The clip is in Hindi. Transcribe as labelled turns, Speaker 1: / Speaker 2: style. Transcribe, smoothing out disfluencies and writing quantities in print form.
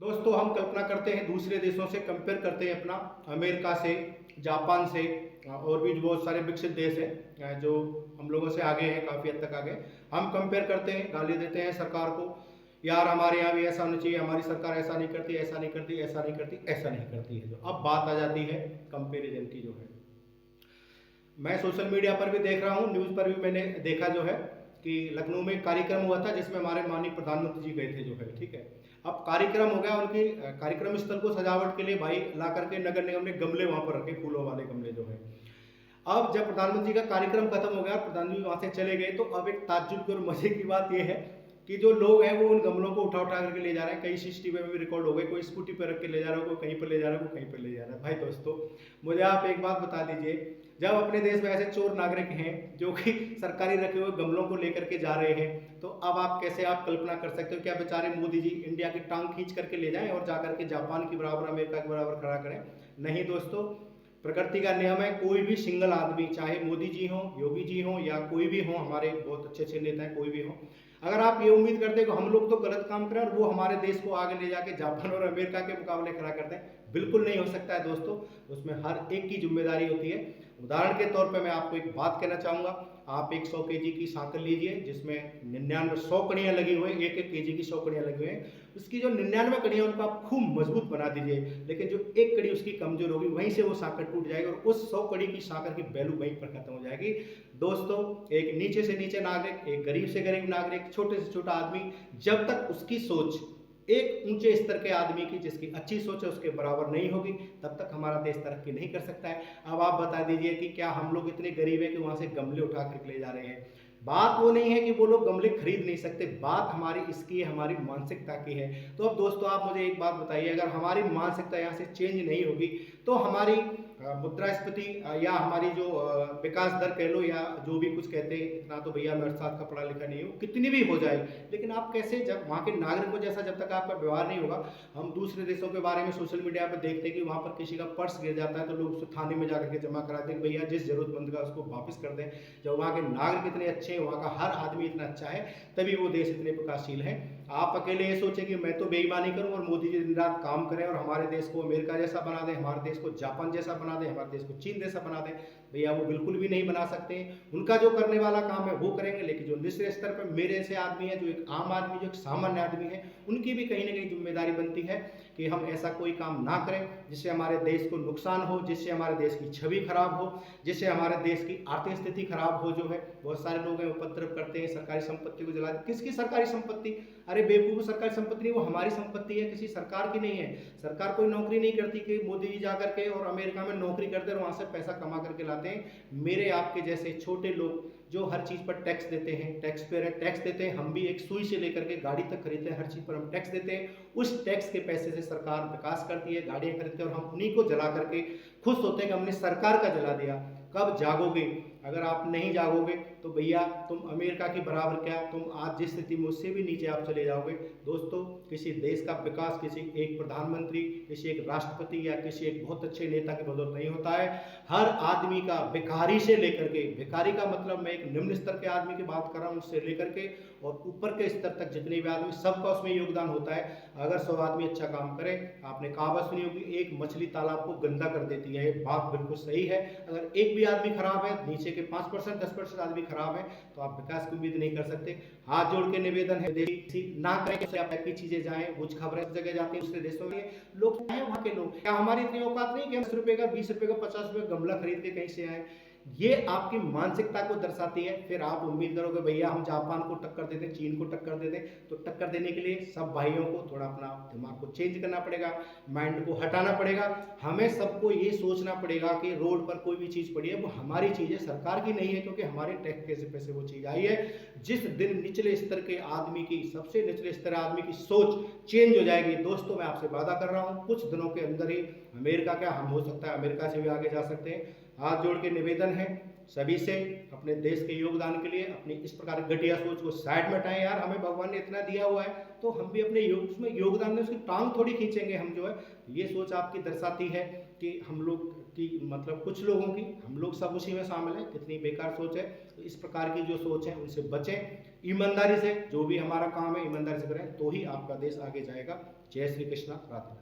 Speaker 1: दोस्तों हम कल्पना करते हैं दूसरे देशों से कंपेयर करते हैं अपना अमेरिका से, जापान से और भी बहुत सारे विकसित देश हैं जो हम लोगों से आगे हैं, काफ़ी हद तक आगे। हम कंपेयर करते हैं, गाली देते हैं सरकार को, यार हमारे यहाँ भी ऐसा होना चाहिए, हमारी सरकार ऐसा नहीं करती, ऐसा नहीं करती, ऐसा नहीं करती, ऐसा नहीं करती है। जो अब बात आ जाती है कंपेरिजन की जो है, मैं सोशल मीडिया पर भी देख रहा हूँ, न्यूज़ पर भी मैंने देखा जो है कि लखनऊ में एक कार्यक्रम हुआ था जिसमें हमारे माननीय प्रधानमंत्री जी गए थे जो है, ठीक है। अब कार्यक्रम हो गया, उनके कार्यक्रम स्थल को सजावट के लिए भाई ला करके नगर निगम ने गमले वहां पर रखे, फूलों वाले गमले जो है। अब जब प्रधानमंत्री का कार्यक्रम खत्म हो गया, प्रधानमंत्री वहां से चले गए, तो अब एक ताज्जुब की और मजे की बात यह है कि जो लोग हैं वो उन गमलों को उठा उठा करके ले जा रहे हैं। कई सीसीटीवी में भी रिकॉर्ड हो गए, कोई स्कूटी पर रख के ले जा रहा है, कोई कहीं पर ले जा रहा है, कोई कहीं पर ले जा रहा है। भाई दोस्तों, मुझे आप एक बात बता दीजिए, जब अपने देश में ऐसे चोर नागरिक हैं जो कि सरकारी रखे हुए गमलों को लेकर के जा रहे हैं, तो अब आप कैसे आप कल्पना कर सकते हो क्या बेचारे मोदी जी इंडिया की टांग खींच करके ले जाएं और जाकर के जापान की बराबर, अमेरिका के बराबर खड़ा करें? नहीं दोस्तों, प्रकृति का नियम है, कोई भी सिंगल आदमी, चाहे मोदी जी हो, योगी जी हो या कोई भी हो, हमारे बहुत अच्छे अच्छे नेता हैं, कोई भी हो, अगर आप ये उम्मीद करते हैं कि हम लोग तो गलत काम करें और वो हमारे देश को आगे ले जाके जापान और अमेरिका के मुकाबले खड़ा करते हैं, बिल्कुल नहीं हो सकता है दोस्तों। उसमें हर एक की जिम्मेदारी होती है। उदाहरण के तौर पे मैं आपको एक बात कहना चाहूँगा, आप एक 100 केजी की साइकिल लीजिए जिसमें 99 100 कड़ियाँ लगी हुई हैं, एक एक केजी की 100 कड़ियाँ लगी हुई हैं, उसकी जो 99 कड़ियाँ उनको आप खूब मजबूत बना दीजिए, लेकिन जो एक कड़ी उसकी कमजोर होगी वहीं से वो साकर टूट जाएगी और उस 100 कड़ी की साकर की वैल्यू वहीं पर खत्म हो जाएगी। दोस्तों, एक नीचे से नीचे नागरिक, एक गरीब से गरीब नागरिक, छोटे से छोटा आदमी, जब तक उसकी सोच एक ऊंचे स्तर के आदमी की, जिसकी अच्छी सोच है, उसके बराबर नहीं होगी, तब तक हमारा देश तरक्की नहीं कर सकता है। अब आप बता दीजिए कि क्या हम लोग इतने गरीब हैं कि वहां से गमले उठा कर ले जा रहे हैं? बात वो नहीं है कि वो लोग गमले खरीद नहीं सकते, बात हमारी इसकी है, हमारी मानसिकता की है। तो अब दोस्तों आप मुझे एक बात बताइए, अगर हमारी मानसिकता यहाँ से चेंज नहीं होगी तो हमारी मुद्रास्फीति या हमारी जो विकास दर कह लो या जो भी कुछ कहते हैं, इतना तो भैया मेरे साथ का पढ़ा लिखा नहीं हो, कितनी भी हो जाए, लेकिन आप कैसे, जब वहाँ के नागरिकों जैसा जब तक आपका व्यवहार नहीं होगा। हम दूसरे देशों के बारे में सोशल मीडिया पर देखते हैं कि वहाँ पर किसी का पर्स गिर जाता है तो लोग उसको थाने में जाकर के जमा कराते हैं, भैया जिस जरूरतमंद का उसको वापस कर दें। जब वहाँ के नागरिक इतने अच्छे हैं, वहाँ का हर आदमी इतना अच्छा है, तभी वो देश इतने विकासशील है। आप अकेले ये सोचें कि मैं तो बेईमानी करूं और मोदी जी दिन रात काम करें और हमारे देश को अमेरिका जैसा बना दें, हमारे देश को जापान जैसा बना दें, हमारे देश को चीन जैसा बना दें, भैया वो बिल्कुल भी नहीं बना सकते। उनका जो करने वाला काम है वो करेंगे, लेकिन जो निचले स्तर पर मेरे ऐसे आदमी है, जो एक आम आदमी, जो एक सामान्य आदमी है, उनकी भी कहीं ना कहीं जिम्मेदारी बनती है कि हम ऐसा कोई काम ना करें जिससे हमारे देश को नुकसान हो, जिससे हमारे देश की छवि खराब हो, जिससे हमारे देश की आर्थिक स्थिति खराब हो। जो है बहुत सारे लोग हैं उपद्रव करते हैं, सरकारी संपत्ति को जला, किसकी सरकारी संपत्ति? अरे बेवकूफ, सरकारी संपत्ति नहीं, वो हमारी संपत्ति है, किसी सरकार की नहीं है। सरकार कोई नौकरी नहीं करती कि मोदी जी जाकर के और अमेरिका में नौकरी करते और वहां से पैसा कमा करके लाते हैं। मेरे आपके जैसे छोटे लोग जो हर चीज पर टैक्स देते हैं, टैक्स पे टैक्स देते हैं, हम भी एक सुई से लेकर के गाड़ी तक खरीदते हैं, हर चीज पर हम टैक्स देते हैं। उस टैक्स के पैसे से सरकार विकास करती है, गाड़ियां खरीदते हैं और हम उन्हीं को जला करके खुश होते हैं कि हमने सरकार का जला दिया। कब जागोगे? अगर आप नहीं जागोगे तो भैया तुम अमेरिका की बराबर क्या, तुम आज जिस स्थिति में उससे भी नीचे आप चले जाओगे। दोस्तों, किसी देश का विकास किसी एक प्रधानमंत्री, किसी एक राष्ट्रपति या किसी एक बहुत अच्छे नेता की बदौलत नहीं होता है। हर आदमी का, भिखारी से लेकर के, भिखारी का मतलब मैं एक निम्न स्तर के आदमी की बात कर रहा हूँ, उससे लेकर के और ऊपर के स्तर तक जितने भी आदमी, सबका उसमें योगदान होता है। अगर 100 आदमी अच्छा काम करे, आपने कहावत सुनी होगी, एक मछली तालाब को गंदा कर देती है, ये बात बिल्कुल सही है। अगर एक भी आदमी खराब है, नीचे के 5% 10% आदमी खराब है, तो आप विकास की उम्मीद नहीं कर सकते। हाथ जोड़ के निवेदन है, ना करें कि आप की चीजें जाएं, कुछ खबरें जगह जाती है दूसरे देशों में, लोग चाहे वहां के लोग, क्या हमारी इतनी औकात नहीं कि हम 10 रुपए का, 20 रुपए का, 50 रुपए का गमला खरीद के कहीं से आए? ये आपकी मानसिकता को दर्शाती है। फिर आप उम्मीद करोगे भैया हम जापान को टक्कर दे दें, चीन को टक्कर दे दें, तो टक्कर देने के लिए सब भाइयों को थोड़ा अपना दिमाग को चेंज करना पड़ेगा, माइंड को हटाना पड़ेगा। हमें सबको ये सोचना पड़ेगा कि रोड पर कोई भी चीज पड़ी है वो हमारी चीज है, सरकार की नहीं है, क्योंकि हमारे टैक्स के पैसे से वो चीज आई है। जिस दिन निचले स्तर के आदमी की, सबसे निचले स्तर आदमी की सोच चेंज हो जाएगी, दोस्तों मैं आपसे वादा कर रहा हूं, कुछ दिनों के अंदर ही अमेरिका क्या, हम हो सकता है अमेरिका से भी आगे जा सकते हैं। हाथ जोड़ के निवेदन है सभी से, अपने देश के योगदान के लिए अपनी इस प्रकार घटिया सोच को साइड में हटाएं। यार हमें भगवान ने इतना दिया हुआ है तो हम भी अपने उसमें योगदान में उसकी टांग थोड़ी खींचेंगे हम, जो है ये सोच आपकी दर्शाती है कि हम लोग की मतलब कुछ लोगों की, हम लोग सब उसी में शामिल हैं, कितनी बेकार सोच है। तो इस प्रकार की जो सोच है उनसे बचें, ईमानदारी से जो भी हमारा काम है ईमानदारी से करें, तो ही आपका देश आगे जाएगा। जय श्री कृष्णा, राधे।